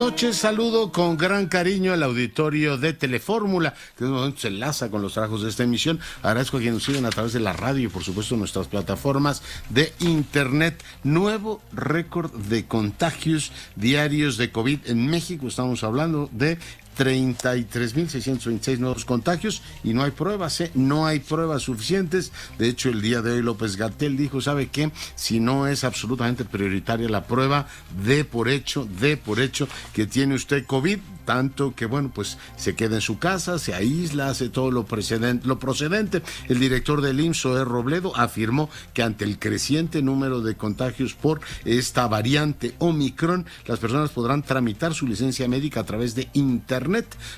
Noches, saludo con gran cariño al auditorio de Telefórmula, que en un momento se enlaza con los trabajos de esta emisión. Agradezco a quienes nos siguen a través de la radio y por supuesto nuestras plataformas de internet. Nuevo récord de contagios diarios de COVID en México. Estamos hablando de 33.626 nuevos contagios y no hay pruebas, no hay pruebas suficientes. De hecho, el día de hoy López-Gatell dijo, ¿sabe qué? Si no es absolutamente prioritaria la prueba, dé por hecho que tiene usted COVID, tanto que, bueno, pues se queda en su casa, se aísla, hace todo lo procedente. El director del IMSS, Zoé Robledo, afirmó que ante el creciente número de contagios por esta variante Omicron, las personas podrán tramitar su licencia médica a través de internet.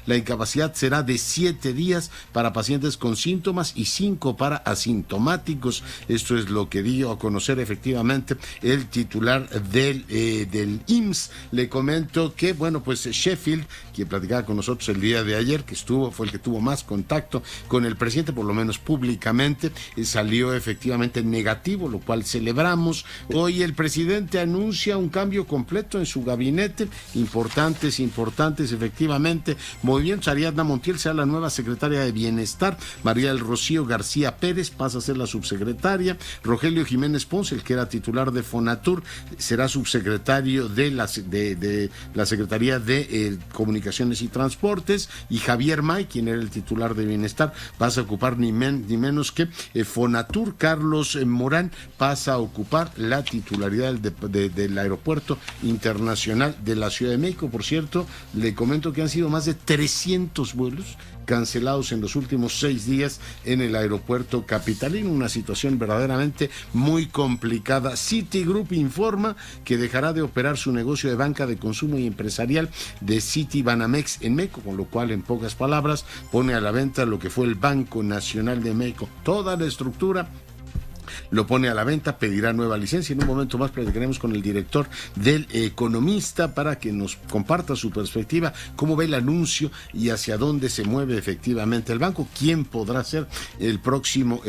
La incapacidad será de 7 días para pacientes con síntomas y 5 para asintomáticos. Esto es lo que dio a conocer efectivamente el titular del IMSS. Le comento que, bueno, pues Sheffield, quien platicaba con nosotros el día de ayer, fue el que tuvo más contacto con el presidente, por lo menos públicamente, salió efectivamente negativo, lo cual celebramos. Hoy el presidente anuncia un cambio completo en su gabinete, importantes, efectivamente. Movimientos, Ariadna Montiel será la nueva secretaria de Bienestar, María del Rocío García Pérez pasa a ser la subsecretaria, Rogelio Jiménez Ponce, el que era titular de Fonatur, será subsecretario de la Secretaría de Comunicaciones y Transportes, y Javier May, quien era el titular de Bienestar, pasa a ocupar ni menos que Fonatur. Carlos Morán pasa a ocupar la titularidad del Aeropuerto Internacional de la Ciudad de México. Por cierto, le comento que han sido más de 300 vuelos cancelados en los últimos 6 días en el aeropuerto capitalino, una situación verdaderamente muy complicada. Citigroup informa que dejará de operar su negocio de banca de consumo y empresarial de Citibanamex en México, con lo cual, en pocas palabras, pone a la venta lo que fue el Banco Nacional de México. Toda la estructura lo pone a la venta, pedirá nueva licencia. En un momento más platicaremos con el director del Economista para que nos comparta su perspectiva, cómo ve el anuncio y hacia dónde se mueve efectivamente el banco, quién podrá ser el próximo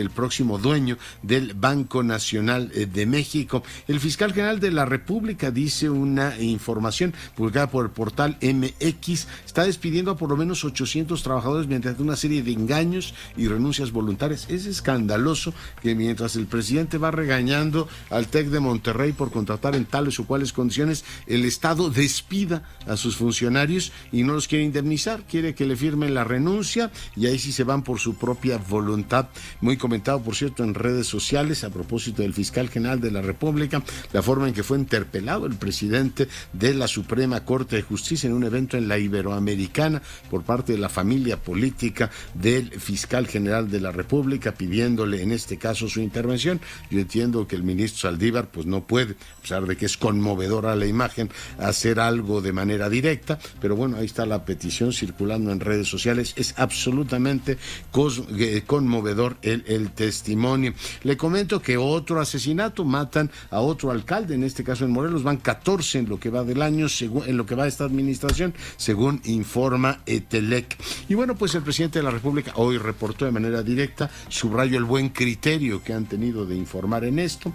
dueño del Banco Nacional de México. El fiscal general de la República, dice una información publicada por el portal MX, está despidiendo a por lo menos 800 trabajadores mediante una serie de engaños y renuncias voluntarias. Es escandaloso que mientras el presidente va regañando al TEC de Monterrey por contratar en tales o cuales condiciones, el Estado despida a sus funcionarios y no los quiere indemnizar, quiere que le firmen la renuncia y ahí sí se van por su propia voluntad. Muy comentado, por cierto, en redes sociales a propósito del fiscal general de la República, la forma en que fue interpelado el presidente de la Suprema Corte de Justicia en un evento en la Iberoamericana por parte de la familia política del fiscal general de la República, pidiéndole en este caso su intervención. Yo entiendo que el ministro Saldívar pues no puede, a pesar de que es conmovedora la imagen, hacer algo de manera directa, pero bueno, ahí está la petición circulando en redes sociales. Es absolutamente conmovedor el testimonio. Le comento que otro asesinato, matan a otro alcalde, en este caso en Morelos, van 14 en lo que va del año, en lo que va de esta administración, según informa Etelec. Y bueno, pues el presidente de la República hoy reportó de manera directa, subrayo el buen criterio que han tenido de informar en esto.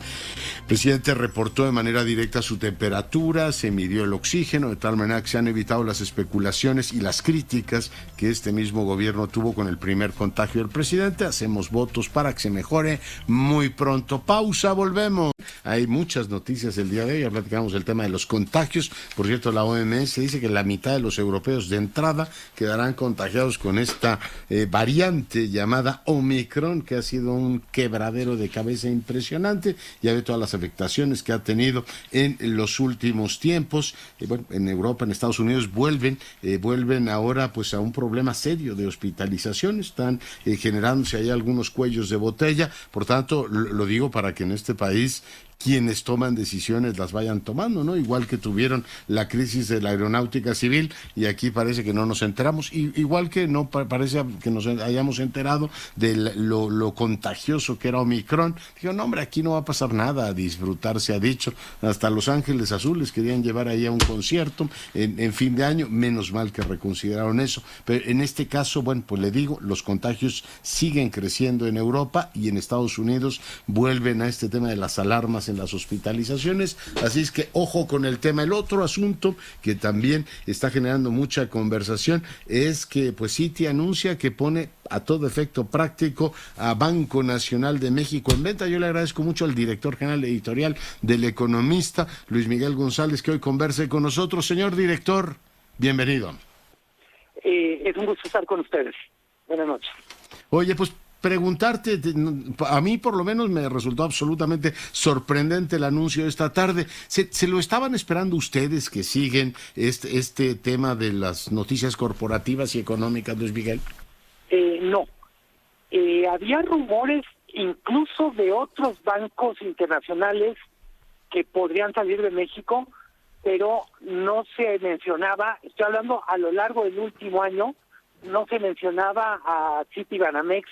El presidente reportó de manera directa su temperatura, se midió el oxígeno, de tal manera que se han evitado las especulaciones y las críticas que este mismo gobierno tuvo con el primer contagio del presidente. Hacemos votos para que se mejore muy pronto. Pausa, volvemos. Hay muchas noticias el día de hoy, ya platicamos el tema de los contagios. Por cierto, la OMS dice que la mitad de los europeos de entrada quedarán contagiados con esta variante llamada Omicron, que ha sido un quebradero de cabeza impresionante. Ya ve todas las afectaciones que ha tenido en los últimos tiempos. Bueno, en Europa, en Estados Unidos vuelven ahora pues a un problema serio de hospitalización. Están generándose ahí algunos cuellos de botella. Por tanto, lo digo para que en este país quienes toman decisiones las vayan tomando, ¿no? Igual que tuvieron la crisis de la aeronáutica civil y aquí parece que no nos enteramos, igual que no parece que nos hayamos enterado de lo contagioso que era Omicron. Dijo, no hombre, aquí no va a pasar nada, a disfrutar, se ha dicho. Hasta Los Ángeles Azules querían llevar ahí a un concierto en fin de año, menos mal que reconsideraron eso. Pero en este caso, bueno, pues le digo, los contagios siguen creciendo en Europa y en Estados Unidos vuelven a este tema de las alarmas en las hospitalizaciones, así es que ojo con el tema. El otro asunto que también está generando mucha conversación es que pues Citi anuncia que pone a todo efecto práctico a Banco Nacional de México en venta. Yo le agradezco mucho al director general editorial del Economista, Luis Miguel González, que hoy converse con nosotros. Señor director, bienvenido. Es un gusto estar con ustedes. Buenas noches. Oye, pues preguntarte, a mí por lo menos me resultó absolutamente sorprendente el anuncio de esta tarde. ¿Se lo estaban esperando ustedes que siguen este tema de las noticias corporativas y económicas, Luis Miguel? No. Había rumores incluso de otros bancos internacionales que podrían salir de México, pero no se mencionaba, estoy hablando a lo largo del último año, no se mencionaba a Citibanamex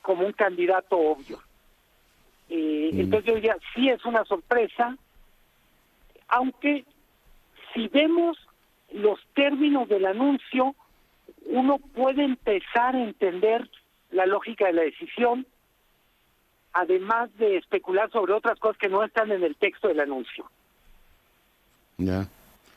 como un candidato obvio. Entonces yo diría, sí es una sorpresa, aunque si vemos los términos del anuncio, uno puede empezar a entender la lógica de la decisión, además de especular sobre otras cosas que no están en el texto del anuncio. Ya.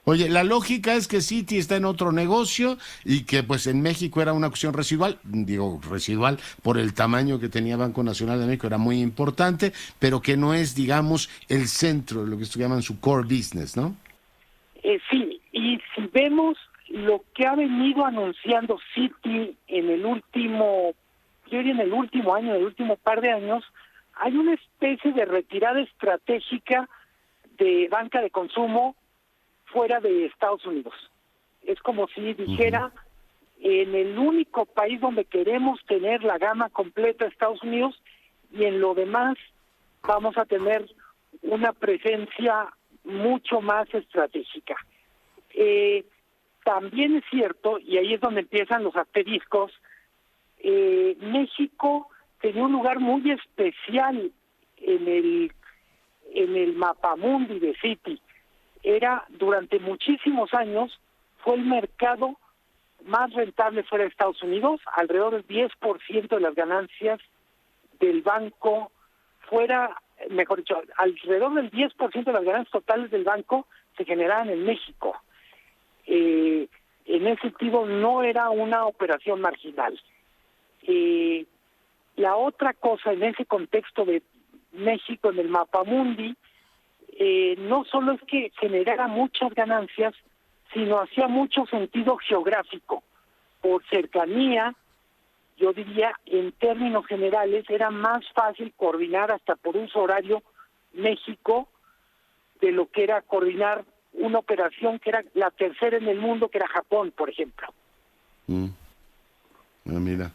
Oye, la lógica es que Citi está en otro negocio y que pues en México era una cuestión residual, digo residual por el tamaño que tenía Banco Nacional de México, era muy importante, pero que no es, digamos, el centro, lo que llaman su core business, ¿no? Sí, y si vemos lo que ha venido anunciando Citi en el último, yo diría en el último año, en el último par de años, hay una especie de retirada estratégica de banca de consumo fuera de Estados Unidos. Es como si dijera, en el único país donde queremos tener la gama completa de Estados Unidos y en lo demás vamos a tener una presencia mucho más estratégica. También es cierto, y ahí es donde empiezan los asteriscos, México tenía un lugar muy especial en el mapamundi de Citi. Era, durante muchísimos años, fue el mercado más rentable fuera de Estados Unidos, alrededor del 10% de las ganancias del banco fuera, mejor dicho, alrededor del 10% de las ganancias totales del banco se generaban en México. En ese sentido no era una operación marginal. La otra cosa en ese contexto de México en el mapamundi, no solo es que generara muchas ganancias, sino hacía mucho sentido geográfico. Por cercanía, yo diría, en términos generales, era más fácil coordinar hasta por uso horario México de lo que era coordinar una operación que era la tercera en el mundo, que era Japón, por ejemplo. Mira.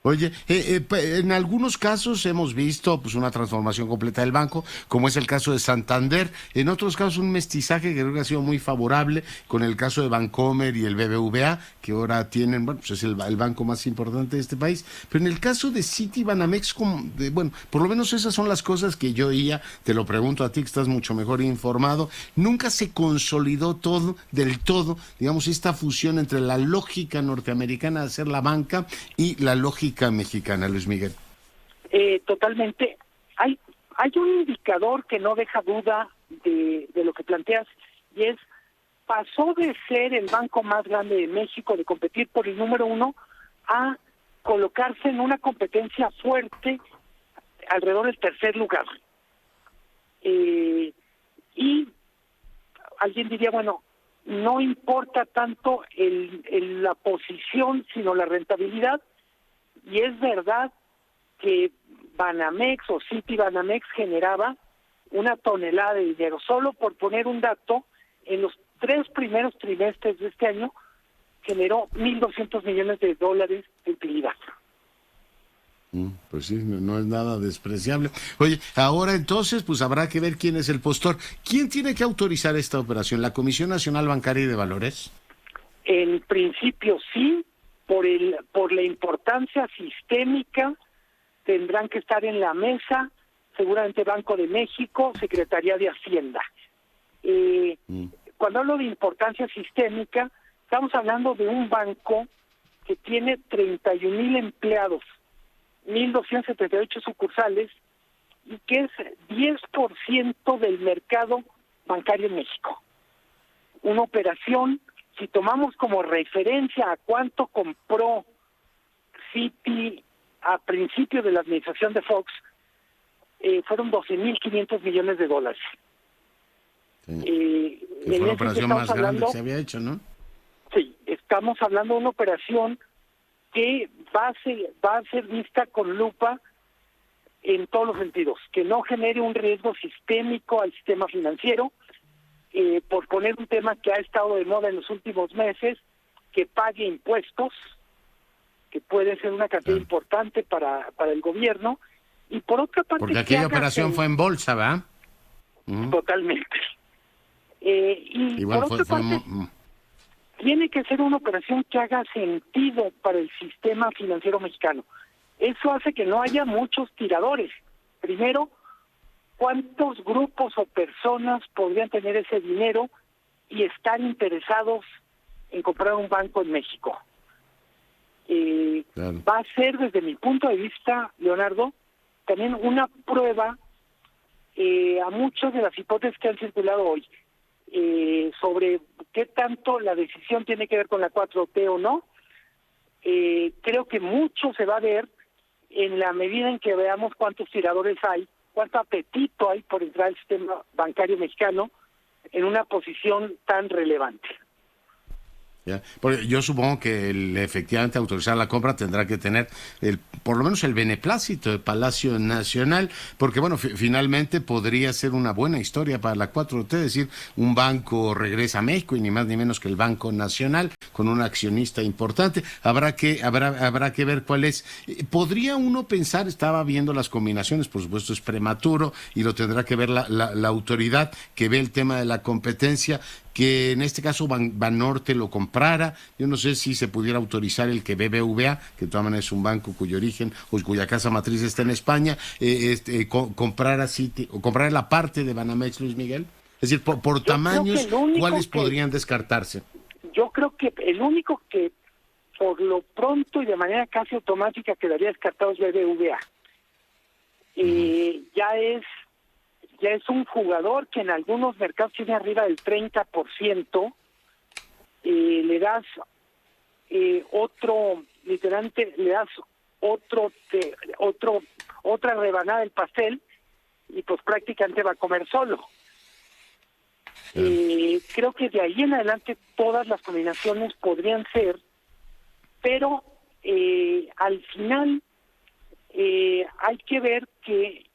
Oye, en algunos casos hemos visto pues una transformación completa del banco, como es el caso de Santander. En otros casos un mestizaje que creo que ha sido muy favorable, con el caso de Bancomer y el BBVA, que ahora tienen, bueno, pues es el banco más importante de este país. Pero en el caso de Citibanamex, bueno, por lo menos esas son las cosas que yo oía, te lo pregunto a ti que estás mucho mejor informado, nunca se consolidó del todo, digamos, esta fusión entre la lógica norteamericana de hacer la banca y la lógica mexicana, Luis Miguel. Totalmente. Hay un indicador que no deja duda de lo que planteas, y es, pasó de ser el banco más grande de México, de competir por el número uno, a colocarse en una competencia fuerte alrededor del tercer lugar. Y alguien diría, bueno, no importa tanto la posición, sino la rentabilidad. Y es verdad que Banamex o Citibanamex generaba una tonelada de dinero. Solo por poner un dato, en los 3 primeros trimestres de este año generó $1,200 millones de utilidad. Pues sí, no es nada despreciable. Oye, ahora entonces pues habrá que ver quién es el postor. ¿Quién tiene que autorizar esta operación? ¿La Comisión Nacional Bancaria y de Valores? En principio sí. Por la importancia sistémica, tendrán que estar en la mesa, seguramente Banco de México, Secretaría de Hacienda. Cuando hablo de importancia sistémica, estamos hablando de un banco que tiene 31,000 empleados, 1,278 sucursales, y que es 10% del mercado bancario en México. Una operación, si tomamos como referencia a cuánto compró Citi a principio de la administración de Fox, fueron $12,500 millones. Sí. Que fue la operación más grande que se había hecho, ¿no? Sí, estamos hablando de una operación que va a ser vista con lupa en todos los sentidos, que no genere un riesgo sistémico al sistema financiero, por poner un tema que ha estado de moda en los últimos meses, que pague impuestos, que puede ser una cantidad importante para el gobierno, y por otra parte... Porque aquella operación fue en bolsa, ¿verdad? Totalmente. Y bueno, por otra parte, tiene que ser una operación que haga sentido para el sistema financiero mexicano. Eso hace que no haya muchos tiradores. Primero, ¿cuántos grupos o personas podrían tener ese dinero y estar interesados en comprar un banco en México? Claro. Va a ser, desde mi punto de vista, Leonardo, también una prueba a muchas de las hipótesis que han circulado hoy sobre qué tanto la decisión tiene que ver con la 4T o no. Creo que mucho se va a ver en la medida en que veamos cuántos tiradores hay, cuánto apetito hay por entrar al sistema bancario mexicano en una posición tan relevante. Ya. Porque yo supongo que efectivamente autorizar la compra tendrá que tener por lo menos el beneplácito del Palacio Nacional, porque bueno, finalmente podría ser una buena historia para la 4T, es decir, un banco regresa a México y ni más ni menos que el Banco Nacional con un accionista importante. Habrá que ver cuál es. Podría uno pensar, estaba viendo las combinaciones, por supuesto es prematuro y lo tendrá que ver la autoridad que ve el tema de la competencia, que en este caso Banorte lo comprara. Yo no sé si se pudiera autorizar el que BBVA, que de todas maneras es un banco cuyo origen o cuya casa matriz está en España, comprara Citi o comprar la parte de Banamex, Luis Miguel. Es decir, por tamaños, ¿cuáles podrían descartarse? Yo creo que el único que por lo pronto y de manera casi automática quedaría descartado es BBVA. Ya es un jugador que en algunos mercados tiene arriba del 30%, le das otra rebanada del pastel y pues prácticamente va a comer solo. Creo que de ahí en adelante todas las combinaciones podrían ser, pero al final hay que ver que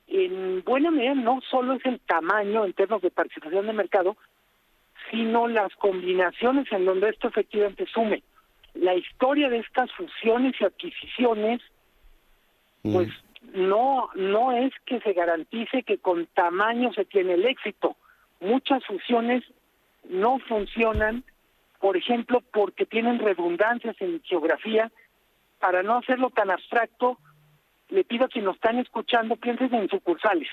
en buena medida no solo es el tamaño en términos de participación de mercado, sino las combinaciones en donde esto efectivamente sume. La historia de estas fusiones y adquisiciones, pues no es que se garantice que con tamaño se tiene el éxito. Muchas fusiones no funcionan, por ejemplo, porque tienen redundancias en geografía. Para no hacerlo tan abstracto, le pido a quienes nos están escuchando, piensen en sucursales.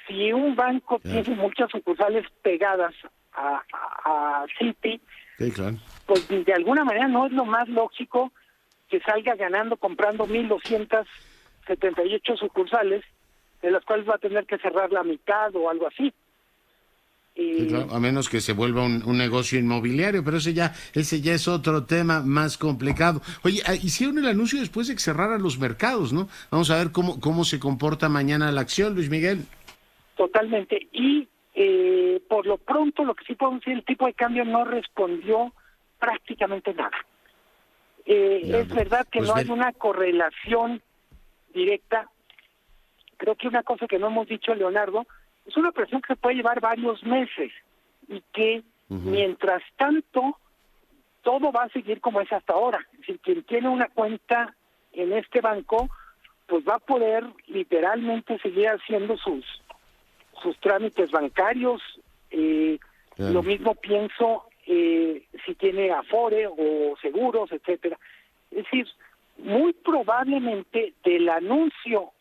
Si un banco tiene muchas sucursales pegadas a Citi, claro, pues de alguna manera no es lo más lógico que salga ganando comprando 1,278 sucursales, de las cuales va a tener que cerrar la mitad o algo así. Claro, a menos que se vuelva un negocio inmobiliario, pero ese ya es otro tema más complicado. Oye, hicieron el anuncio después de que cerraran los mercados, ¿no? Vamos a ver cómo se comporta mañana la acción, Luis Miguel. Totalmente. Y por lo pronto, lo que sí podemos decir, el tipo de cambio no respondió prácticamente nada. Es verdad que no hay una correlación directa. Creo que una cosa que no hemos dicho, Leonardo, es una operación que se puede llevar varios meses y que mientras tanto todo va a seguir como es hasta ahora. Es decir, quien tiene una cuenta en este banco pues va a poder literalmente seguir haciendo sus trámites bancarios. Lo mismo pienso si tiene Afore o seguros, etcétera. Es decir, muy probablemente del anuncio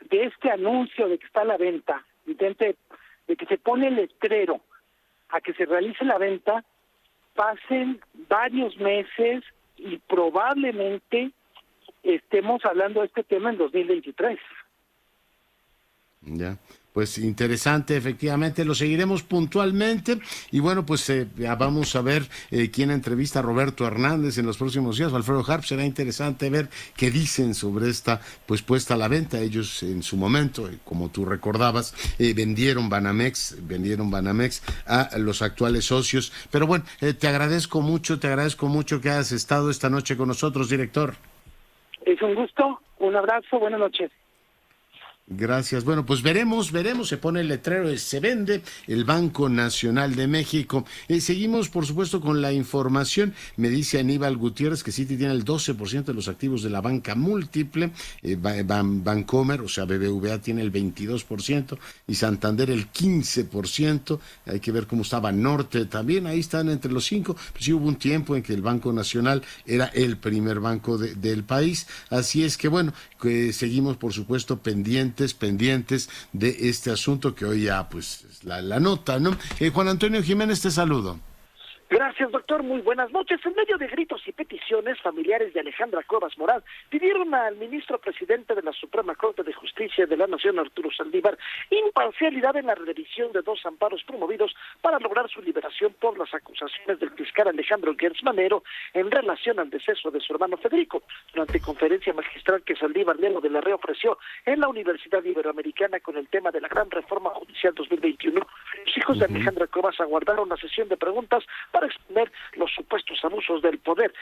de este anuncio de que está a la venta, de que se pone el letrero a que se realice la venta, pasen varios meses y probablemente estemos hablando de este tema en 2023. Ya. Pues interesante, efectivamente, lo seguiremos puntualmente y bueno, pues vamos a ver quién entrevista a Roberto Hernández en los próximos días. Alfredo Harp, será interesante ver qué dicen sobre esta pues puesta a la venta. Ellos en su momento, como tú recordabas, vendieron Banamex a los actuales socios. Pero bueno, te agradezco mucho que hayas estado esta noche con nosotros, director. Es un gusto, un abrazo, buenas noches. Gracias. Bueno, pues veremos, se pone el letrero, se vende el Banco Nacional de México. Seguimos, por supuesto, con la información. Me dice Aníbal Gutiérrez que Citi tiene el 12% de los activos de la banca múltiple, Bancomer, o sea, BBVA tiene el 22% y Santander el 15%. Hay que ver cómo estaba Norte también, ahí están entre los 5. Pues sí hubo un tiempo en que el Banco Nacional era el primer banco del país. Así es que, bueno, que seguimos, por supuesto, pendientes de este asunto que hoy ya, pues, es la nota, ¿no? Juan Antonio Jiménez, te saludo. Gracias, doctor. Muy buenas noches. En medio de gritos y peticiones, familiares de Alejandra Cuevas Morán pidieron al ministro presidente de la Suprema Corte de Justicia de la Nación, Arturo Saldívar, imparcialidad en la revisión de 2 amparos promovidos para lograr su liberación por las acusaciones del fiscal Alejandro Gertz Manero en relación al deceso de su hermano Federico. Durante conferencia magistral que Saldívar Lelo de la Rea ofreció en la Universidad Iberoamericana con el tema de la Gran Reforma Judicial 2021, los hijos de Alejandra Cuevas aguardaron la sesión de preguntas para exponer los supuestos abusos del poder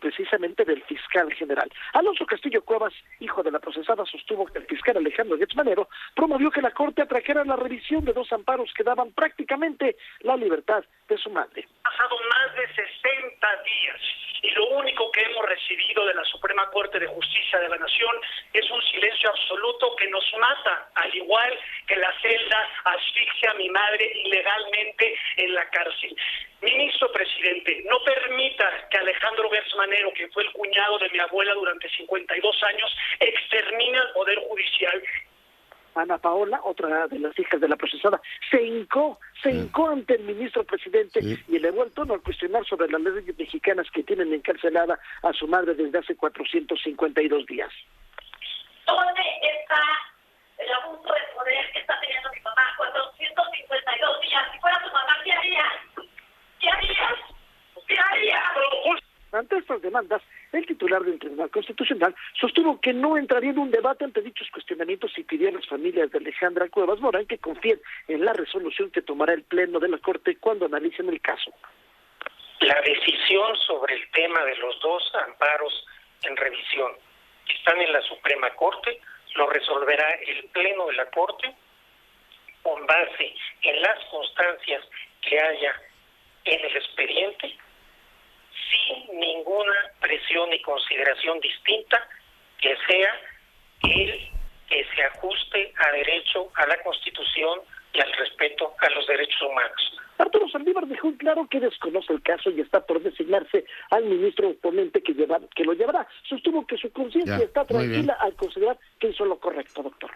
precisamente del fiscal general. Alonso Castillo Cuevas, hijo de la procesada, sostuvo que el fiscal Alejandro Gertz Manero promovió que la Corte atrajera la revisión de 2 amparos que daban prácticamente la libertad de su madre. Pasado más de 60 días y lo único que hemos recibido de la Suprema Corte de Justicia de la Nación es un silencio absoluto que nos mata, al igual que la celda asfixia a mi madre ilegalmente en la cárcel. Ministro presidente, no permita que Alejandro Gertz Manero, que fue el cuñado de mi abuela durante 52 años, extermine al Poder Judicial. Ana Paola, otra de las hijas de la procesada, se hincó ante el ministro presidente y elevó el tono al cuestionar sobre las leyes mexicanas que tienen encarcelada a su madre desde hace 452 días. ¿Dónde está el abuso de poder que está teniendo mi mamá? 452 días. Si fuera tu mamá, ¿qué harías? ¿Qué harías? ¿Qué harías? Ante estas demandas, el titular del Tribunal Constitucional sostuvo que no entraría en un debate ante dichos cuestionamientos y pidió a las familias de Alejandra Cuevas Morán que confíen en la resolución que tomará el Pleno de la Corte cuando analicen el caso. La decisión sobre el tema de los 2 amparos en revisión que están en la Suprema Corte lo resolverá el Pleno de la Corte con base en las constancias que haya en el expediente, sin ninguna presión y consideración distinta que sea el que se ajuste a derecho, a la Constitución y al respeto a los derechos humanos. Arturo Saldívar dejó claro que desconoce el caso y está por designarse al ministro oponente que lo llevará. Sostuvo que su conciencia está tranquila al considerar que hizo lo correcto, doctor.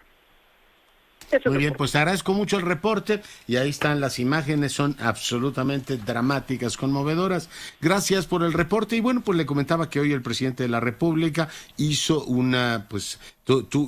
Muy bien, pues te agradezco mucho el reporte y ahí están las imágenes, son absolutamente dramáticas, conmovedoras. Gracias por el reporte y bueno, pues le comentaba que hoy el presidente de la República hizo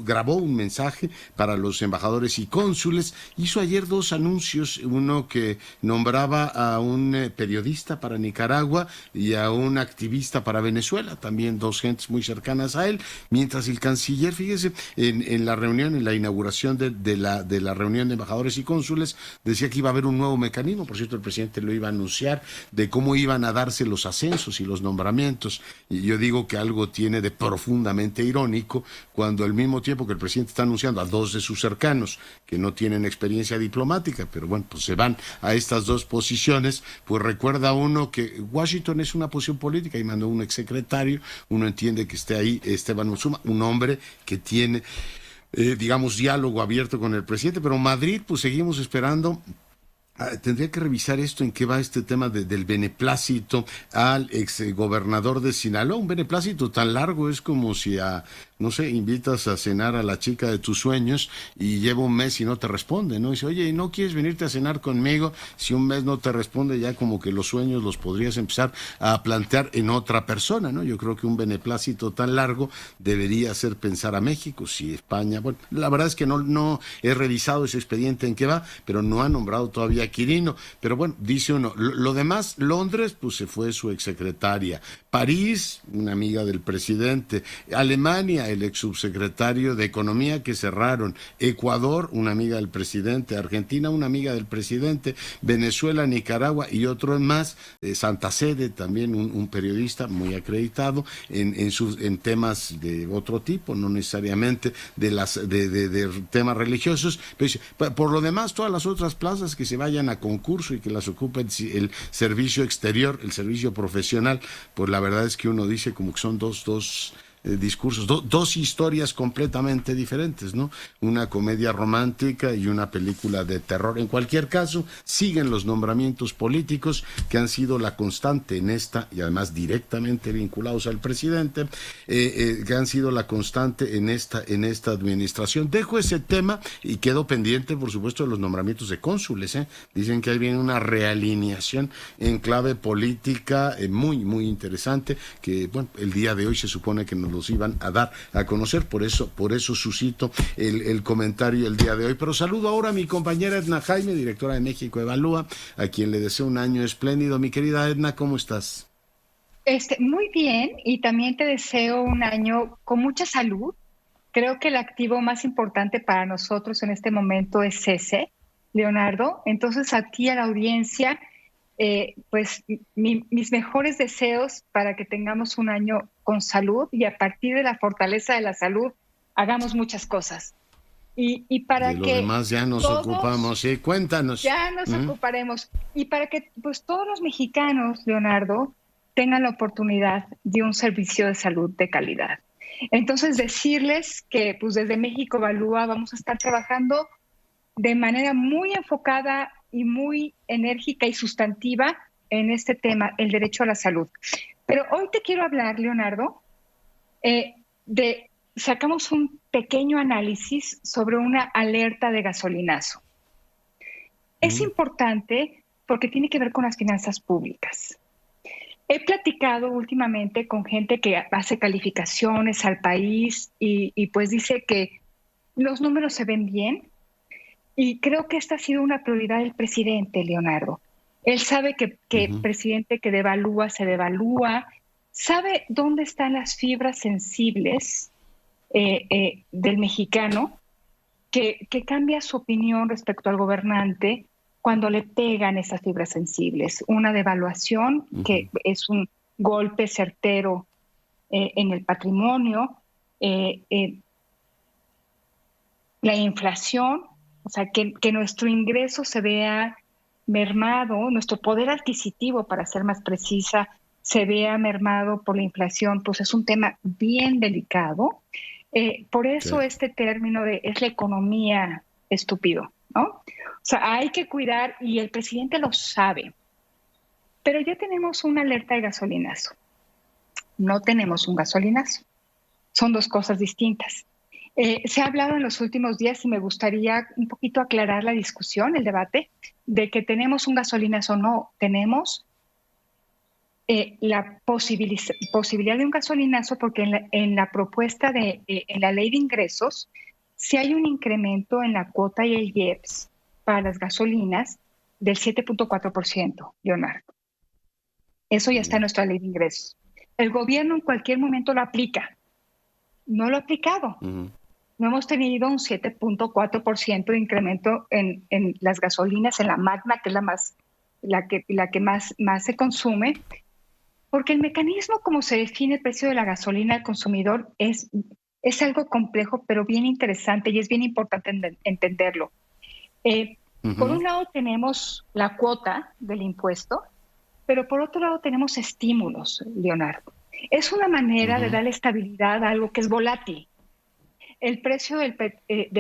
grabó un mensaje para los embajadores y cónsules, hizo ayer 2 anuncios, uno que nombraba a un periodista para Nicaragua y a un activista para Venezuela, también 2 gentes muy cercanas a él, mientras el canciller, fíjese, en la reunión, en la inauguración de la reunión de embajadores y cónsules, decía que iba a haber un nuevo mecanismo, por cierto el presidente lo iba a anunciar, de cómo iban a darse los ascensos y los nombramientos, y yo digo que algo tiene de profundamente irónico cuando al mismo tiempo que el presidente está anunciando a 2 de sus cercanos que no tienen experiencia diplomática, pero bueno, pues se van a estas 2 posiciones, pues recuerda uno que Washington es una posición política y mandó un exsecretario, uno entiende que esté ahí Esteban Moctezuma, un hombre que tiene, digamos, diálogo abierto con el presidente, pero Madrid, pues seguimos esperando Tendría que revisar esto, en qué va este tema del beneplácito al exgobernador de Sinaloa. Un beneplácito tan largo es como si no sé, invitas a cenar a la chica de tus sueños y lleva un mes y no te responde, ¿no? Dice, oye, ¿no quieres venirte a cenar conmigo? Si un mes no te responde, ya como que los sueños los podrías empezar a plantear en otra persona, ¿no? Yo creo que un beneplácito tan largo debería hacer pensar a México, si España, bueno, la verdad es que no he revisado ese expediente en qué va, pero no ha nombrado todavía a Quirino, pero bueno, dice uno, lo demás, Londres, pues se fue su exsecretaria, París, una amiga del presidente, Alemania, el ex subsecretario de Economía que cerraron, Ecuador, una amiga del presidente, Argentina, una amiga del presidente, Venezuela, Nicaragua y otros más, Santa Sede, también un periodista muy acreditado en temas de otro tipo, no necesariamente de temas religiosos, pero por lo demás todas las otras plazas que se vayan a concurso y que las ocupe el servicio exterior, el servicio profesional, pues la verdad es que uno dice como que son dos discursos, dos historias completamente diferentes, ¿no? Una comedia romántica y una película de terror. En cualquier caso, siguen los nombramientos políticos que han sido la constante en esta, y además directamente vinculados al presidente, que han sido la constante en esta administración. Dejo ese tema y quedo pendiente, por supuesto, de los nombramientos de cónsules, Dicen que ahí viene una realineación en clave política muy, muy interesante, que, bueno, el día de hoy se supone que nos los iban a dar a conocer, por eso suscito el comentario el día de hoy. Pero saludo ahora a mi compañera Edna Jaime, directora de México Evalúa, a quien le deseo un año espléndido. Mi querida Edna, ¿cómo estás? Muy bien, y también te deseo un año con mucha salud. Creo que el activo más importante para nosotros en este momento es ese, Leonardo. Entonces, a ti, a la audiencia, pues mis mejores deseos para que tengamos un año con salud, y a partir de la fortaleza de la salud hagamos muchas cosas. Y para de lo que demás ya nos ocupamos, ¿sí? Cuéntanos. Ya nos ocuparemos. Y para que pues todos los mexicanos, Leonardo, tengan la oportunidad de un servicio de salud de calidad. Entonces, decirles que pues desde México Evalúa vamos a estar trabajando de manera muy enfocada y muy enérgica y sustantiva en este tema, el derecho a la salud. Pero hoy te quiero hablar, Leonardo, sacamos un pequeño análisis sobre una alerta de gasolinazo. Es importante porque tiene que ver con las finanzas públicas. He platicado últimamente con gente que hace calificaciones al país y pues dice que los números se ven bien, y creo que esta ha sido una prioridad del presidente, Leonardo. Él sabe que el presidente que devalúa se devalúa, sabe dónde están las fibras sensibles del mexicano, que cambia su opinión respecto al gobernante cuando le pegan esas fibras sensibles. Una devaluación, que es un golpe certero en el patrimonio, la inflación, o sea, que nuestro ingreso se vea mermado, nuestro poder adquisitivo, para ser más precisa, se vea mermado por la inflación, pues es un tema bien delicado. Por eso este término es la economía estúpido, ¿no? O sea, hay que cuidar, y el presidente lo sabe. Pero ya tenemos una alerta de gasolinazo. No tenemos un gasolinazo. Son dos cosas distintas. Se ha hablado en los últimos días, y me gustaría un poquito aclarar la discusión, el debate, de que tenemos un gasolinazo. No, tenemos la posibilidad de un gasolinazo, porque en la propuesta en la ley de ingresos, si hay un incremento en la cuota y el IEPS para las gasolinas del 7.4%, Leonardo. Eso ya está en nuestra ley de ingresos. El gobierno en cualquier momento lo aplica. No lo ha aplicado. No hemos tenido un 7.4% de incremento en las gasolinas, en la Magna, que es la que más se consume, porque el mecanismo como se define el precio de la gasolina al consumidor es algo complejo, pero bien interesante, y es bien importante entenderlo. Por un lado tenemos la cuota del impuesto, pero por otro lado tenemos estímulos, Leonardo. Es una manera de darle estabilidad a algo que es volátil. el precio del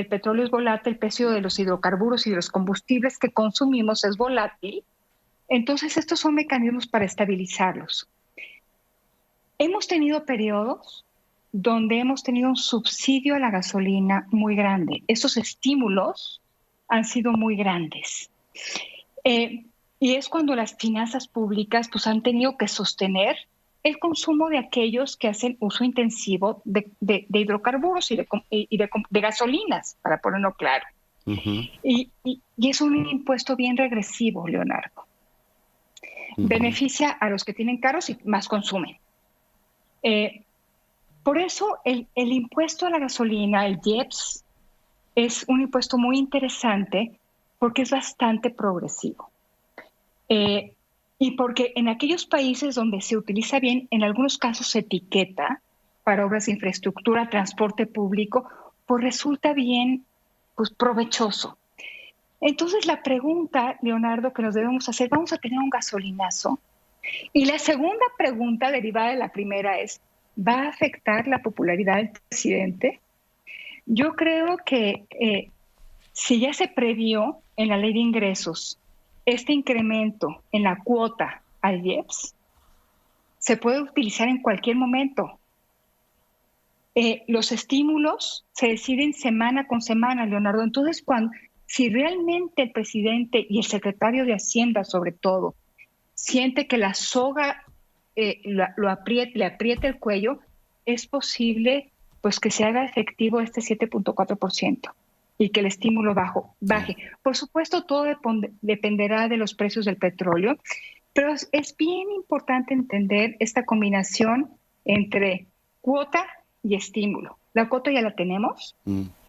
petróleo es volátil, el precio de los hidrocarburos y de los combustibles que consumimos es volátil. Entonces, estos son mecanismos para estabilizarlos. Hemos tenido periodos donde hemos tenido un subsidio a la gasolina muy grande. Esos estímulos han sido muy grandes. Y es cuando las finanzas públicas pues, han tenido que sostener el consumo de aquellos que hacen uso intensivo de hidrocarburos y de gasolinas, para ponerlo claro. Uh-huh. Y es un impuesto bien regresivo, Leonardo. Uh-huh. Beneficia a los que tienen carros y más consumen. Por eso el impuesto a la gasolina, el IEPS, es un impuesto muy interesante porque es bastante progresivo. Y porque en aquellos países donde se utiliza bien, en algunos casos se etiqueta para obras de infraestructura, transporte público, pues resulta bien pues, provechoso. Entonces la pregunta, Leonardo, que nos debemos hacer, ¿vamos a tener un gasolinazo? Y la segunda pregunta derivada de la primera es, ¿va a afectar la popularidad del presidente? Yo creo que si ya se previó en la ley de ingresos este incremento en la cuota al IEPS, se puede utilizar en cualquier momento. Los estímulos se deciden semana con semana, Leonardo. Entonces, si realmente el presidente y el secretario de Hacienda, sobre todo, siente que la soga le aprieta el cuello, es posible pues, que se haga efectivo este 7.4%. Y que el estímulo baje. Por supuesto, todo dependerá de los precios del petróleo, pero es bien importante entender esta combinación entre cuota y estímulo. La cuota ya la tenemos,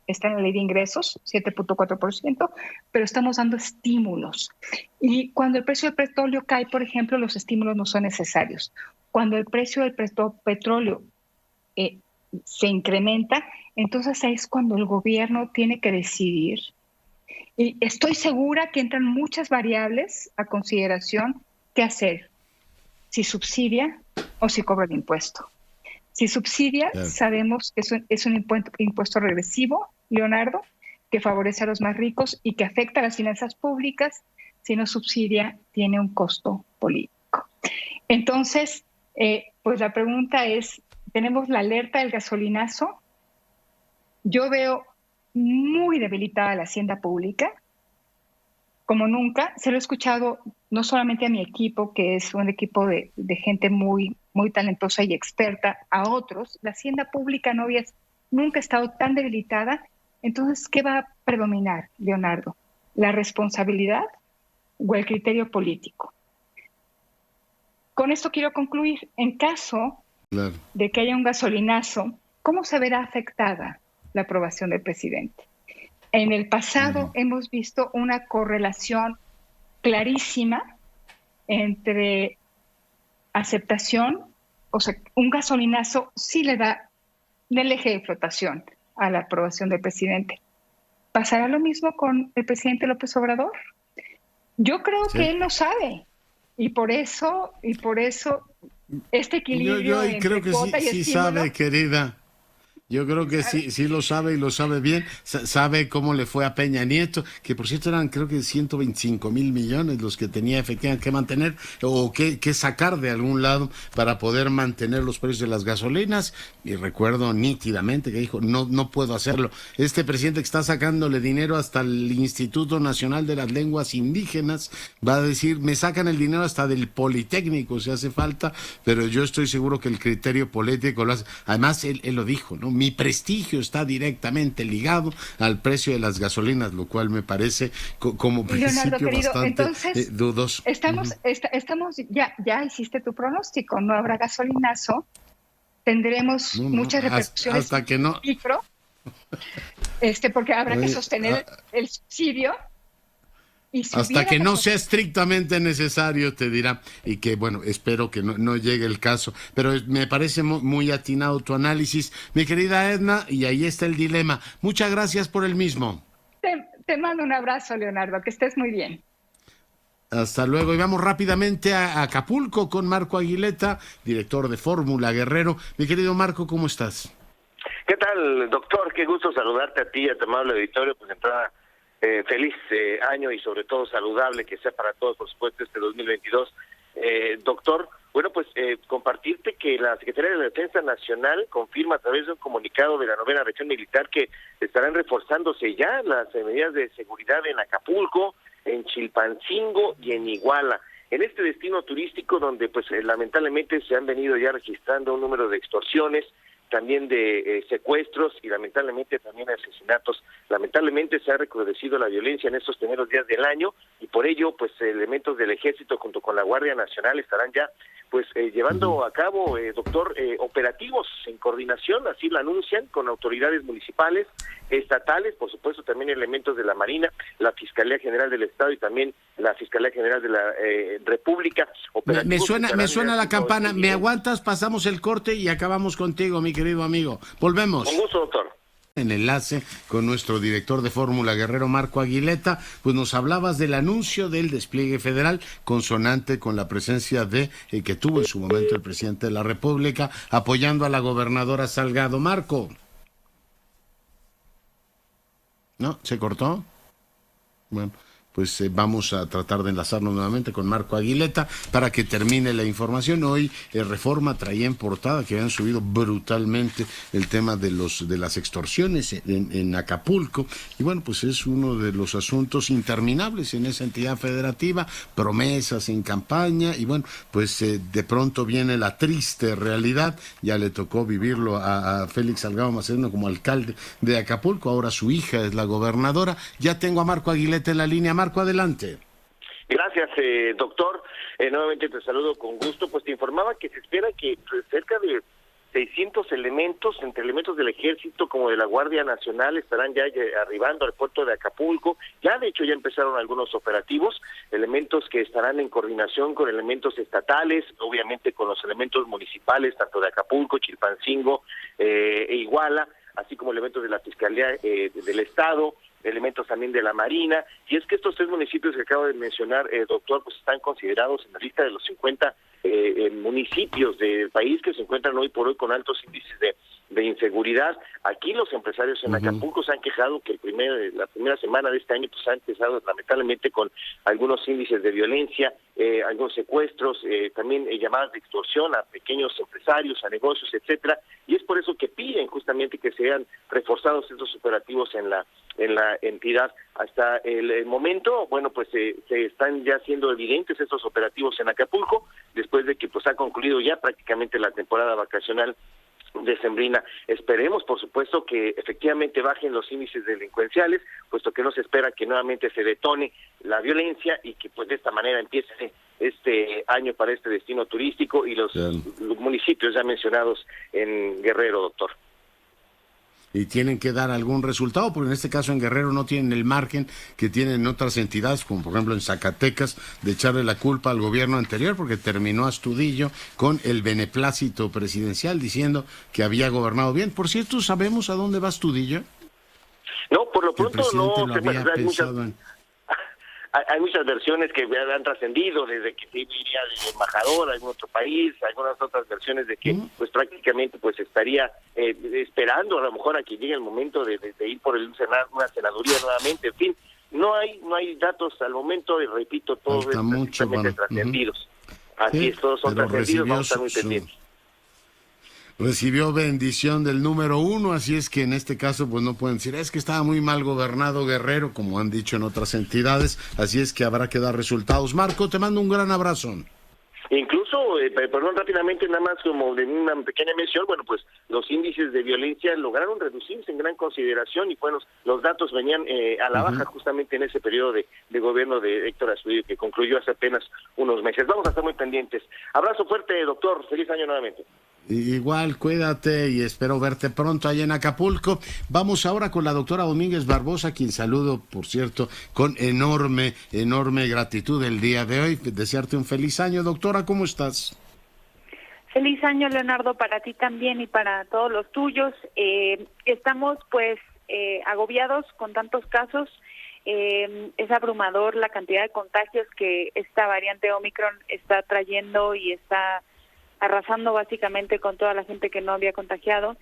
está en la ley de ingresos, 7.4%, pero estamos dando estímulos. Y cuando el precio del petróleo cae, por ejemplo, los estímulos no son necesarios. Cuando el precio del petróleo se incrementa, entonces ahí es cuando el gobierno tiene que decidir. Y estoy segura que entran muchas variables a consideración qué hacer, si subsidia o si cobra el impuesto. Si subsidia, claro, sabemos que es un impuesto regresivo, Leonardo, que favorece a los más ricos y que afecta a las finanzas públicas. Si no subsidia, tiene un costo político. Entonces, pues la pregunta es, tenemos la alerta del gasolinazo. Yo veo muy debilitada la hacienda pública, como nunca. Se lo he escuchado no solamente a mi equipo, que es un equipo de gente muy, muy talentosa y experta, a otros. La hacienda pública nunca ha estado tan debilitada. Entonces, ¿qué va a predominar, Leonardo? ¿La responsabilidad o el criterio político? Con esto quiero concluir. En caso de que haya un gasolinazo, ¿cómo se verá afectada la aprobación del presidente? En el pasado hemos visto una correlación clarísima entre aceptación, o sea, un gasolinazo sí le da del eje de flotación a la aprobación del presidente. ¿Pasará lo mismo con el presidente López Obrador? Yo creo que él lo sabe y por eso este equilibrio yo creo que sí sabe, querida. Yo creo que sí lo sabe y lo sabe bien. Sabe cómo le fue a Peña Nieto, que por cierto eran creo que 125,000 millones los que tenía efectivamente que mantener o que sacar de algún lado para poder mantener los precios de las gasolinas. Y recuerdo nítidamente que dijo, no puedo hacerlo. Este presidente que está sacándole dinero hasta el Instituto Nacional de las Lenguas Indígenas va a decir, me sacan el dinero hasta del Politécnico si hace falta, pero yo estoy seguro que el criterio político lo hace. Además, él lo dijo, ¿no? Mi prestigio está directamente ligado al precio de las gasolinas, lo cual me parece como principio Leonardo, querido, bastante entonces, dudoso. Estamos ya hiciste tu pronóstico, no habrá gasolinazo, tendremos muchas repercusiones hasta que no micro, porque habrá que sostener el subsidio. Hasta que no sea estrictamente necesario, te dirá, y que bueno, espero que no llegue el caso, pero me parece muy atinado tu análisis, mi querida Edna, y ahí está el dilema. Muchas gracias por el mismo. Te mando un abrazo, Leonardo, que estés muy bien. Hasta luego, y vamos rápidamente a Acapulco con Marco Aguileta, director de Fórmula Guerrero. Mi querido Marco, ¿cómo estás? ¿Qué tal, doctor? Qué gusto saludarte a ti y a tu amable auditorio. Pues entrada, feliz año y sobre todo saludable que sea para todos, por supuesto, este 2022. Doctor, bueno, pues compartirte que la Secretaría de la Defensa Nacional confirma a través de un comunicado de la 9ª Región Militar que estarán reforzándose ya las medidas de seguridad en Acapulco, en Chilpancingo y en Iguala. En este destino turístico donde pues lamentablemente se han venido ya registrando un número de extorsiones, también de secuestros y lamentablemente también asesinatos. Lamentablemente se ha recrudecido la violencia en estos primeros días del año y por ello pues elementos del Ejército junto con la Guardia Nacional estarán ya pues llevando a cabo, doctor, operativos en coordinación, así lo anuncian, con autoridades municipales, estatales, por supuesto también elementos de la Marina, la Fiscalía General del Estado y también la Fiscalía General de la República. Me suena la campana. ¿Me aguantas? Pasamos el corte y acabamos contigo, mi querido amigo. Volvemos. Con gusto, doctor. En enlace con nuestro director de Fórmula Guerrero, Marco Aguileta, pues nos hablabas del anuncio del despliegue federal, consonante con la presencia de que tuvo en su momento el presidente de la República, apoyando a la gobernadora Salgado. Marco. ¿No? ¿Se cortó? Bueno, pues vamos a tratar de enlazarnos nuevamente con Marco Aguileta para que termine la información. Hoy Reforma traía en portada que habían subido brutalmente el tema de las extorsiones en Acapulco, y bueno, pues es uno de los asuntos interminables en esa entidad federativa, promesas en campaña, y bueno, pues de pronto viene la triste realidad. Ya le tocó vivirlo a Félix Salgado Macedonio como alcalde de Acapulco, ahora su hija es la gobernadora. Ya tengo a Marco Aguileta en la línea. Marco, adelante. Gracias, doctor. Nuevamente te saludo con gusto. Pues te informaba que se espera que cerca de 600 elementos, entre elementos del Ejército como de la Guardia Nacional, estarán ya arribando al puerto de Acapulco. Ya, de hecho, ya empezaron algunos operativos, elementos que estarán en coordinación con elementos estatales, obviamente con los elementos municipales, tanto de Acapulco, Chilpancingo e Iguala, así como elementos de la Fiscalía del Estado, elementos también de la Marina. Y es que estos 3 municipios que acabo de mencionar, doctor, pues están considerados en la lista de los 50 municipios del país que se encuentran hoy por hoy con altos índices de inseguridad. Aquí los empresarios en Acapulco se han quejado que la primera semana de este año pues ha empezado lamentablemente con algunos índices de violencia, algunos secuestros, también llamadas de extorsión a pequeños empresarios, a negocios, etcétera, y es por eso que piden justamente que sean reforzados estos operativos en la entidad. Hasta el momento, bueno, pues se están ya siendo evidentes estos operativos en Acapulco, después de que pues ha concluido ya prácticamente la temporada vacacional decembrina. Esperemos, por supuesto, que efectivamente bajen los índices delincuenciales, puesto que no se espera que nuevamente se detone la violencia y que pues de esta manera empiece este año para este destino turístico y los municipios ya mencionados en Guerrero, doctor. Y tienen que dar algún resultado, porque en este caso en Guerrero no tienen el margen que tienen otras entidades, como por ejemplo en Zacatecas, de echarle la culpa al gobierno anterior, porque terminó Astudillo con el beneplácito presidencial diciendo que había gobernado bien. Por cierto, ¿sabemos a dónde va Astudillo? No, por lo pronto no. Hay muchas versiones que han trascendido, desde que se iría de embajador a algún otro país, algunas otras versiones de que pues prácticamente pues estaría esperando a lo mejor a que llegue el momento de ir por una senaduría nuevamente. En fin, no hay datos al momento, y repito, todos están trascendidos. Así es, todos son trascendidos, vamos a estar muy pendientes. Recibió bendición del número 1, así es que en este caso pues no pueden decir, es que estaba muy mal gobernado Guerrero, como han dicho en otras entidades, así es que habrá que dar resultados. Marco, te mando un gran abrazo. Incluso, perdón, rápidamente, nada más como de una pequeña mención, bueno, pues los índices de violencia lograron reducirse en gran consideración y bueno, los datos venían a la baja justamente en ese periodo de gobierno de Héctor Astudillo, que concluyó hace apenas unos meses. Vamos a estar muy pendientes. Abrazo fuerte, doctor. Feliz año nuevamente. Igual, cuídate y espero verte pronto allá en Acapulco. Vamos ahora con la doctora Domínguez Barbosa, quien saludo, por cierto, con enorme gratitud el día de hoy. Desearte un feliz año, doctora, ¿cómo estás? Feliz año, Leonardo, para ti también y para todos los tuyos. Estamos pues agobiados con tantos casos. Es abrumador la cantidad de contagios que esta variante Omicron está trayendo y está arrasando básicamente con toda la gente que no había contagiado.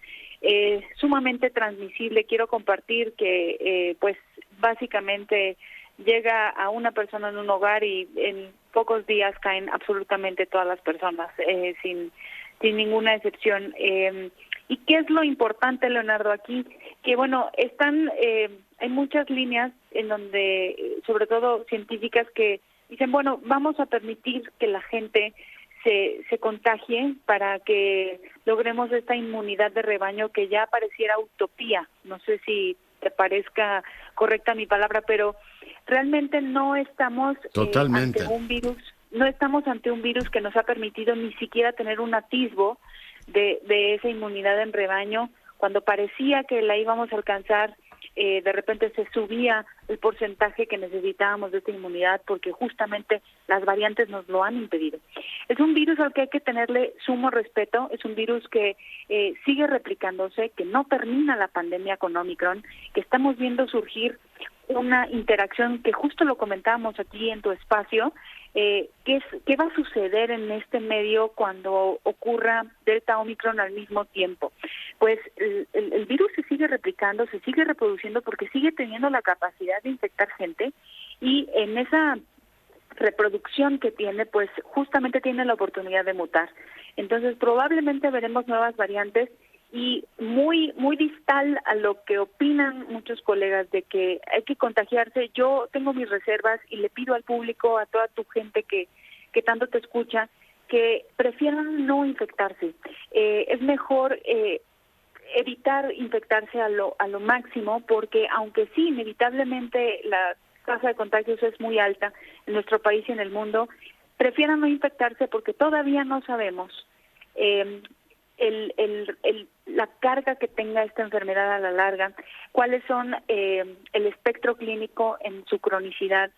Sumamente transmisible. Quiero compartir que pues básicamente llega a una persona en un hogar y en pocos días caen absolutamente todas las personas, sin ninguna excepción. ¿Y qué es lo importante, Leonardo, aquí? Que bueno, hay muchas líneas en donde, sobre todo científicas, que dicen, bueno, vamos a permitir que la gente se contagie para que logremos esta inmunidad de rebaño que ya pareciera utopía. No sé si te parezca correcta mi palabra, pero realmente no estamos totalmente ante un virus, no estamos ante un virus que nos ha permitido ni siquiera tener un atisbo de esa inmunidad en rebaño. Cuando parecía que la íbamos a alcanzar, de repente se subía el porcentaje que necesitábamos de esta inmunidad, porque justamente las variantes nos lo han impedido. Es un virus al que hay que tenerle sumo respeto, es un virus que sigue replicándose, que no termina la pandemia con Omicron, que estamos viendo surgir una interacción que justo lo comentábamos aquí en tu espacio. ¿Qué va a suceder en este medio cuando ocurra Delta Omicron al mismo tiempo? Pues el virus se sigue replicando, se sigue reproduciendo porque sigue teniendo la capacidad de infectar gente, y en esa reproducción que tiene, pues justamente tiene la oportunidad de mutar. Entonces probablemente veremos nuevas variantes, y muy distal a lo que opinan muchos colegas de que hay que contagiarse. Yo tengo mis reservas y le pido al público, a toda tu gente que tanto te escucha, que prefieran no infectarse. Es mejor evitar infectarse a lo máximo, porque aunque sí, inevitablemente la tasa de contagios es muy alta en nuestro país y en el mundo, prefieran no infectarse porque todavía no sabemos la carga que tenga esta enfermedad a la larga, cuáles son el espectro clínico en su cronicidad,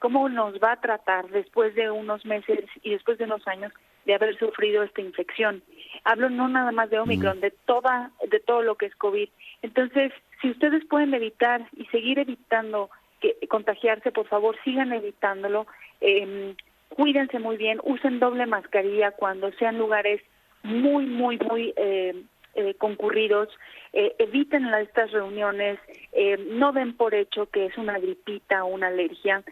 cómo nos va a tratar después de unos meses y después de unos años de haber sufrido esta infección. Hablo no nada más de Omicron, de todo lo que es COVID. Entonces, si ustedes pueden evitar y seguir evitando contagiarse, por favor, sigan evitándolo. Cuídense muy bien, usen doble mascarilla cuando sean lugares muy concurridos, eviten estas reuniones, no den por hecho que es una gripita o una alergia,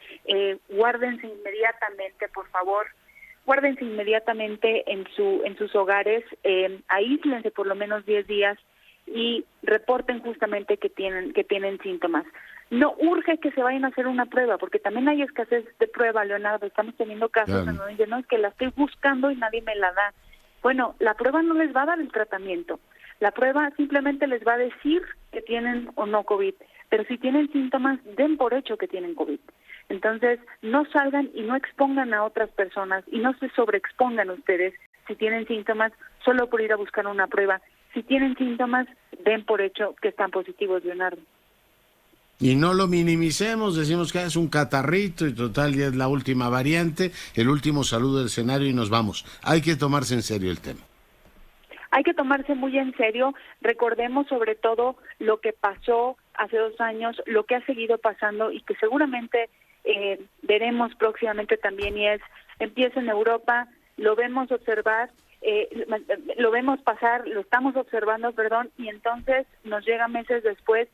guárdense inmediatamente, por favor, guárdense inmediatamente en sus hogares, aíslense por lo menos 10 días y reporten justamente que tienen síntomas. No urge que se vayan a hacer una prueba, porque también hay escasez de prueba, Leonardo. Estamos teniendo casos en donde no, es que la estoy buscando y nadie me la da. Bueno, la prueba no les va a dar el tratamiento. La prueba simplemente les va a decir que tienen o no COVID. Pero si tienen síntomas, den por hecho que tienen COVID. Entonces, no salgan y no expongan a otras personas y no se sobreexpongan ustedes si tienen síntomas solo por ir a buscar una prueba. Si tienen síntomas, den por hecho que están positivos, Leonardo. Y no lo minimicemos, decimos que es un catarrito y total ya es la última variante, el último saludo del escenario y nos vamos. Hay que tomarse en serio el tema. Hay que tomarse muy en serio. Recordemos sobre todo lo que pasó hace 2 años, lo que ha seguido pasando y que seguramente veremos próximamente también, y empieza en Europa, lo vemos observar, lo vemos pasar, lo estamos observando, y entonces nos llega meses después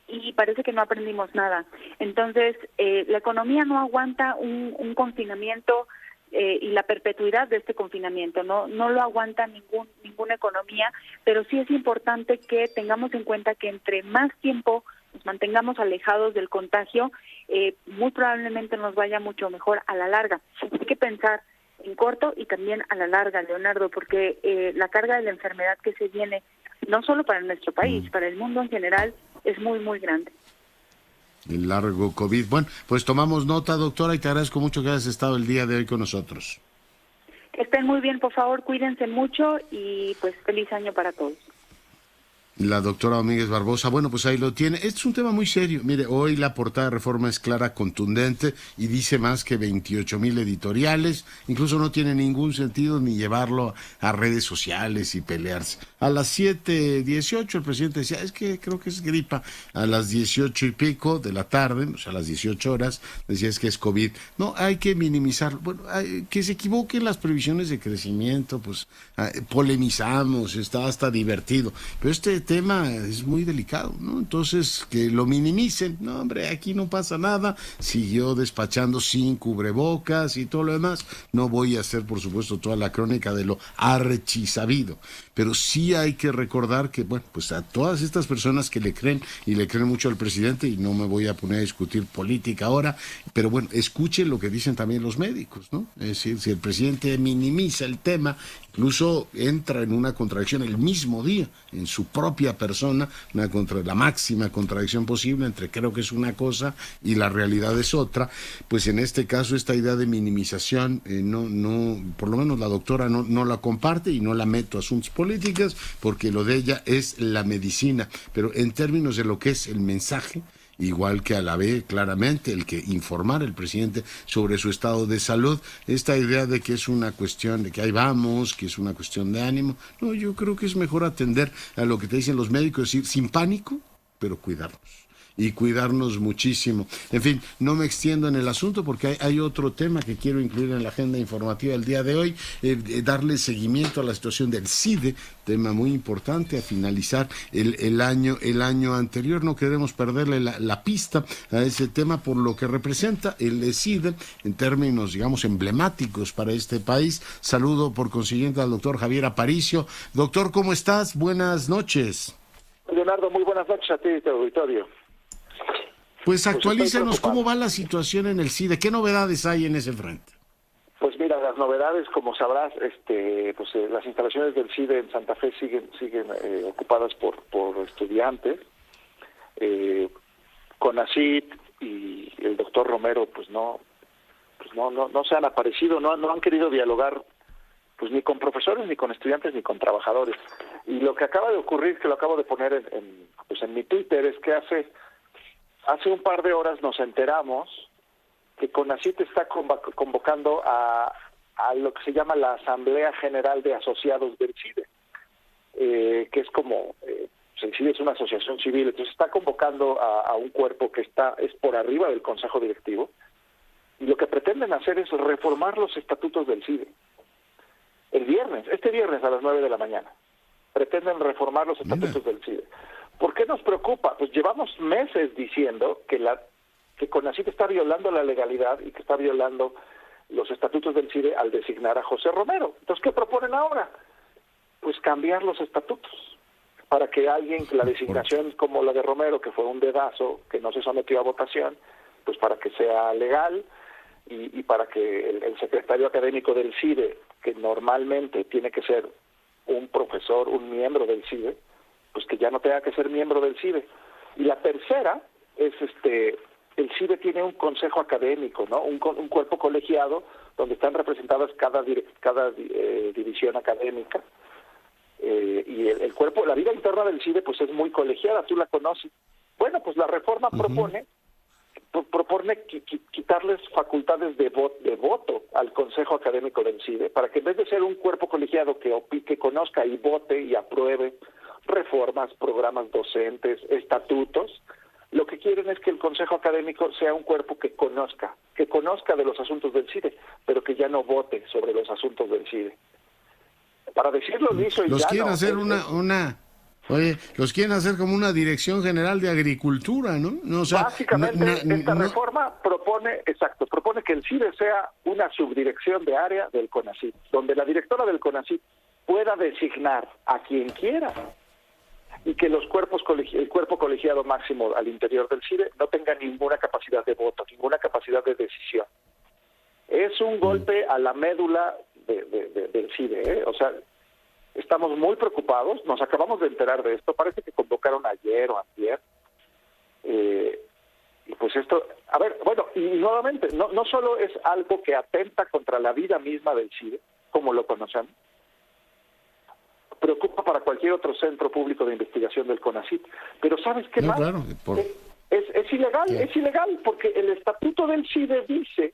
y parece que no aprendimos nada. Entonces, la economía no aguanta un confinamiento y la perpetuidad de este confinamiento, no lo aguanta ninguna economía, pero sí es importante que tengamos en cuenta que entre más tiempo nos mantengamos alejados del contagio, muy probablemente nos vaya mucho mejor a la larga. Hay que pensar en corto y también a la larga, Leonardo, porque la carga de la enfermedad que se viene, no solo para nuestro país, para el mundo en general, es muy grande. El largo COVID. Bueno, pues tomamos nota, doctora, y te agradezco mucho que hayas estado el día de hoy con nosotros. Que estén muy bien, por favor, cuídense mucho y pues feliz año para todos. La doctora Domínguez Barbosa, bueno, pues ahí lo tiene. Este es un tema muy serio. Mire, hoy la portada de Reforma es clara, contundente y dice más que 28,000 editoriales. Incluso no tiene ningún sentido ni llevarlo a redes sociales y pelearse. A las 7:18 el presidente decía, es que creo que es gripa. A las 18 y pico de la tarde, o sea, a las 18 horas, decía es que es COVID. No, hay que minimizarlo. Bueno, que se equivoquen las previsiones de crecimiento, pues polemizamos, está hasta divertido. Pero este tema es muy delicado, ¿no? Entonces, que lo minimicen. No, hombre, aquí no pasa nada. Siguió despachando sin cubrebocas y todo lo demás. No voy a hacer, por supuesto, toda la crónica de lo archisabido. Pero sí hay que recordar que, bueno, pues a todas estas personas que le creen y le creen mucho al presidente, y no me voy a poner a discutir política ahora, pero bueno, escuchen lo que dicen también los médicos, ¿no? Es decir, si el presidente minimiza el tema, incluso entra en una contradicción el mismo día, en su propia persona, la máxima contradicción posible entre creo que es una cosa y la realidad es otra, pues en este caso esta idea de minimización, no, por lo menos la doctora no la comparte y no la meto a asuntos políticos porque lo de ella es la medicina, pero en términos de lo que es el mensaje, igual que a la vez claramente el que informar al presidente sobre su estado de salud, esta idea de que es una cuestión de que ahí vamos, que es una cuestión de ánimo, no, yo creo que es mejor atender a lo que te dicen los médicos, decir, sin pánico, pero cuidarnos. Y cuidarnos muchísimo. En fin, no me extiendo en el asunto porque hay otro tema que quiero incluir en la agenda informativa del día de hoy, darle seguimiento a la situación del CIDE, tema muy importante a finalizar el año anterior. No queremos perderle la pista a ese tema por lo que representa el CIDE en términos, digamos, emblemáticos para este país. Saludo por consiguiente al doctor Javier Aparicio. Doctor, ¿cómo estás? Buenas noches. Leonardo, muy buenas noches a ti y a tu auditorio. Pues actualícenos cómo va la situación en el CIDE, ¿qué novedades hay en ese frente? Pues mira, las novedades, como sabrás, las instalaciones del CIDE en Santa Fe siguen ocupadas por estudiantes. CONACYT y el doctor Romero, pues no se han aparecido, no han querido dialogar, pues ni con profesores, ni con estudiantes, ni con trabajadores. Y lo que acaba de ocurrir, que lo acabo de poner en mi Twitter, es que hace un par de horas nos enteramos que CONACYT está convocando a lo que se llama la Asamblea General de Asociados del CIDE, que es como, el CIDE es una asociación civil, entonces está convocando a un cuerpo que es por arriba del Consejo Directivo, y lo que pretenden hacer es reformar los estatutos del CIDE. Este viernes a las 9 de la mañana, pretenden reformar los estatutos del CIDE. ¿Por qué nos preocupa? Pues llevamos meses diciendo que CONACYT está violando la legalidad y que está violando los estatutos del CIDE al designar a José Romero. Entonces, ¿qué proponen ahora? Pues cambiar los estatutos para que la designación como la de Romero, que fue un dedazo, que no se sometió a votación, pues para que sea legal y para que el secretario académico del CIDE, que normalmente tiene que ser un profesor, un miembro del CIDE, pues que ya no tenga que ser miembro del CIDE. Y la tercera es el CIDE tiene un consejo académico, ¿no? Un cuerpo colegiado donde están representadas cada división académica, y el cuerpo, la vida interna del CIDE pues es muy colegiada, tú la conoces. Bueno, pues la reforma propone quitarles facultades de voto al Consejo Académico del CIDE, para que en vez de ser un cuerpo colegiado que conozca y vote y apruebe reformas, programas docentes, estatutos, lo que quieren es que el Consejo Académico sea un cuerpo que conozca de los asuntos del CIDE, pero que ya no vote sobre los asuntos del CIDE. Para decirlo liso y los llano, quieren hacer los quieren hacer como una dirección general de agricultura, ¿no? O sea, básicamente esta reforma propone que el CIDE sea una subdirección de área del CONACYT, donde la directora del CONACYT pueda designar a quien quiera, y que el cuerpo colegiado máximo al interior del CIDE no tenga ninguna capacidad de voto, ninguna capacidad de decisión. Es un golpe a la médula del CIDE, ¿eh? O sea, estamos muy preocupados, nos acabamos de enterar de esto, parece que convocaron ayer o antier, y pues esto, a ver, bueno, y nuevamente, no solo es algo que atenta contra la vida misma del CIDE, como lo conocemos, preocupa para cualquier otro centro público de investigación del CONACYT. Pero ¿sabes qué No, más? claro, Es ilegal, ¿Qué? es ilegal, porque el estatuto del CIDE dice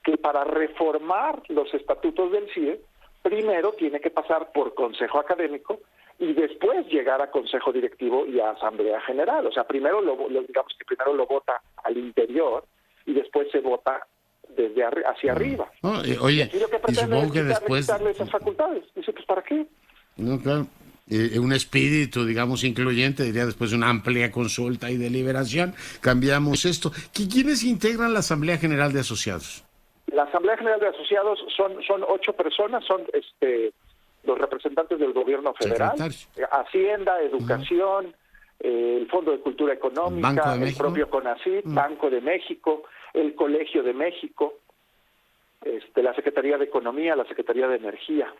que para reformar los estatutos del CIDE, primero tiene que pasar por Consejo Académico y después llegar a Consejo Directivo y a Asamblea General. O sea, primero digamos que primero lo vota al interior y después se vota desde hacia arriba. No, Y oye, aquí lo que y pretende supongo que es después... quitarle esas facultades. Dice, pues ¿para qué? No, claro. Un espíritu, digamos, incluyente, diría después de una amplia consulta y deliberación, cambiamos esto. ¿Quiénes integran la Asamblea General de Asociados? La Asamblea General de Asociados son 8 personas, son los representantes del gobierno federal, Hacienda, Educación, el Fondo de Cultura Económica, el propio CONACYT, Banco de México, el Colegio de México, la Secretaría de Economía, la Secretaría de Energía.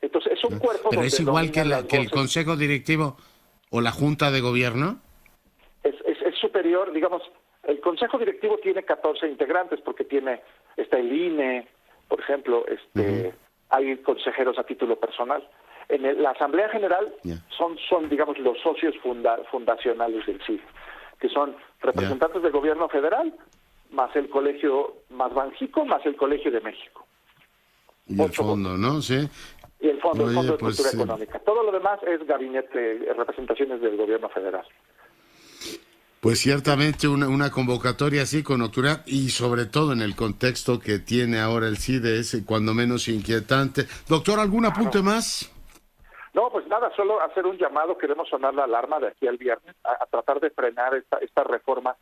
Entonces es un cuerpo Pero donde es igual que el Consejo Directivo o la Junta de Gobierno. Es superior, digamos, el Consejo Directivo tiene 14 integrantes porque está el INE, por ejemplo, hay consejeros a título personal. En la Asamblea General son digamos, los socios fundacionales del CIDE, que son representantes del gobierno federal, más el Colegio, más Banjico, más el Colegio de México. Y el fondo, ¿no? Sí. Y el Fondo de pues, Cultura Económica. Todo lo demás es gabinete, representaciones del gobierno federal. Pues ciertamente una convocatoria así con nocturna y sobre todo en el contexto que tiene ahora el CIDE es cuando menos inquietante. Doctor, ¿algún apunte más? No, pues nada, solo hacer un llamado, queremos sonar la alarma de aquí al viernes, a tratar de frenar esta reforma.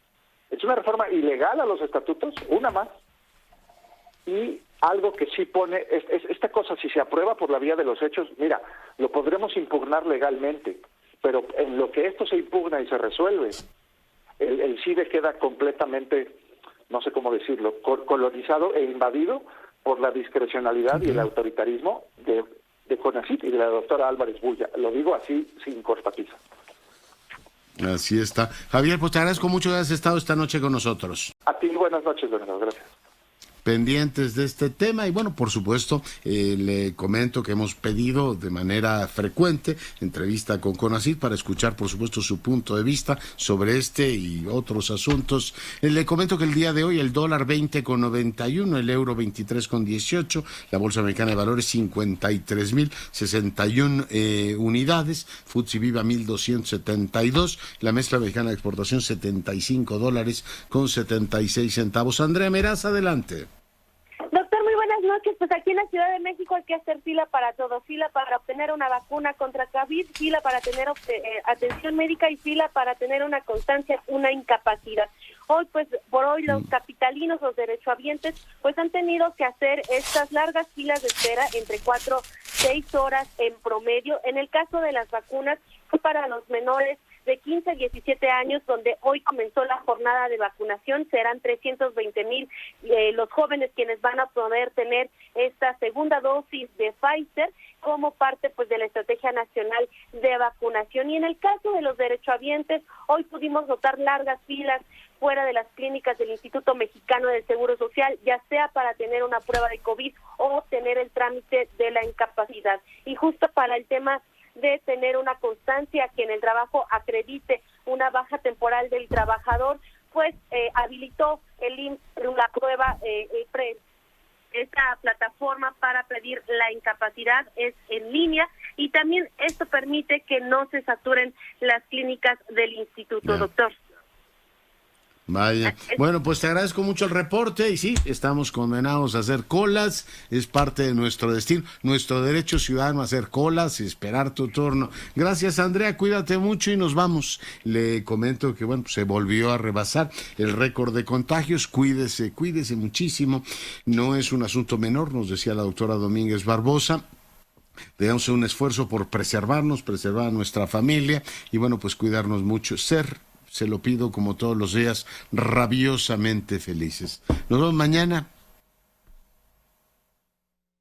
Es una reforma ilegal a los estatutos, una más, y algo que sí pone, esta cosa si se aprueba por la vía de los hechos, mira, lo podremos impugnar legalmente, pero en lo que esto se impugna y se resuelve, el CIDE queda completamente, no sé cómo decirlo, colonizado e invadido por la discrecionalidad y el autoritarismo de CONACYT y de la doctora Álvarez Bulla. Lo digo así, sin cortapisa. Así está. Javier, pues te agradezco mucho que hayas estado esta noche con nosotros. A ti, buenas noches, Bernardo, gracias. Pendientes de este tema y bueno, por supuesto, le comento que hemos pedido de manera frecuente entrevista con CONACYT para escuchar, por supuesto, su punto de vista sobre este y otros asuntos. Le comento que el día de hoy el dólar 20,91, el euro 23,18, la bolsa americana de valores 53.061 unidades, FTSE Viva 1.272, la mezcla mexicana de exportación $75,76. Andrea Meraz, adelante. Doctor, muy buenas noches. Pues aquí en la Ciudad de México hay que hacer fila para todo, fila para obtener una vacuna contra COVID, fila para tener atención médica y fila para tener una constancia, una incapacidad. Hoy, pues, por hoy los capitalinos, los derechohabientes, pues han tenido que hacer estas largas filas de espera entre 4-6 horas en promedio. En el caso de las vacunas, fue para los menores de 15 a 17 años, donde hoy comenzó la jornada de vacunación. Serán 320,000 los jóvenes quienes van a poder tener esta segunda dosis de Pfizer como parte pues de la estrategia nacional de vacunación. Y en el caso de los derechohabientes, hoy pudimos notar largas filas fuera de las clínicas del Instituto Mexicano del Seguro Social, ya sea para tener una prueba de COVID o tener el trámite de la incapacidad. Y justo para el tema de tener una constancia que en el trabajo acredite una baja temporal del trabajador, pues habilitó el IMSS la prueba, esta plataforma para pedir la incapacidad es en línea y también esto permite que no se saturen las clínicas del instituto, doctor. Vaya. Bueno, pues te agradezco mucho el reporte y sí, estamos condenados a hacer colas, es parte de nuestro destino, nuestro derecho ciudadano a hacer colas y esperar tu turno. Gracias, Andrea, cuídate mucho y nos vamos. Le comento que, bueno, pues se volvió a rebasar el récord de contagios, cuídese muchísimo, no es un asunto menor, nos decía la doctora Domínguez Barbosa. Debemos hacer un esfuerzo por preservar a nuestra familia y, bueno, pues cuidarnos mucho, se lo pido como todos los días, rabiosamente felices. Nos vemos mañana.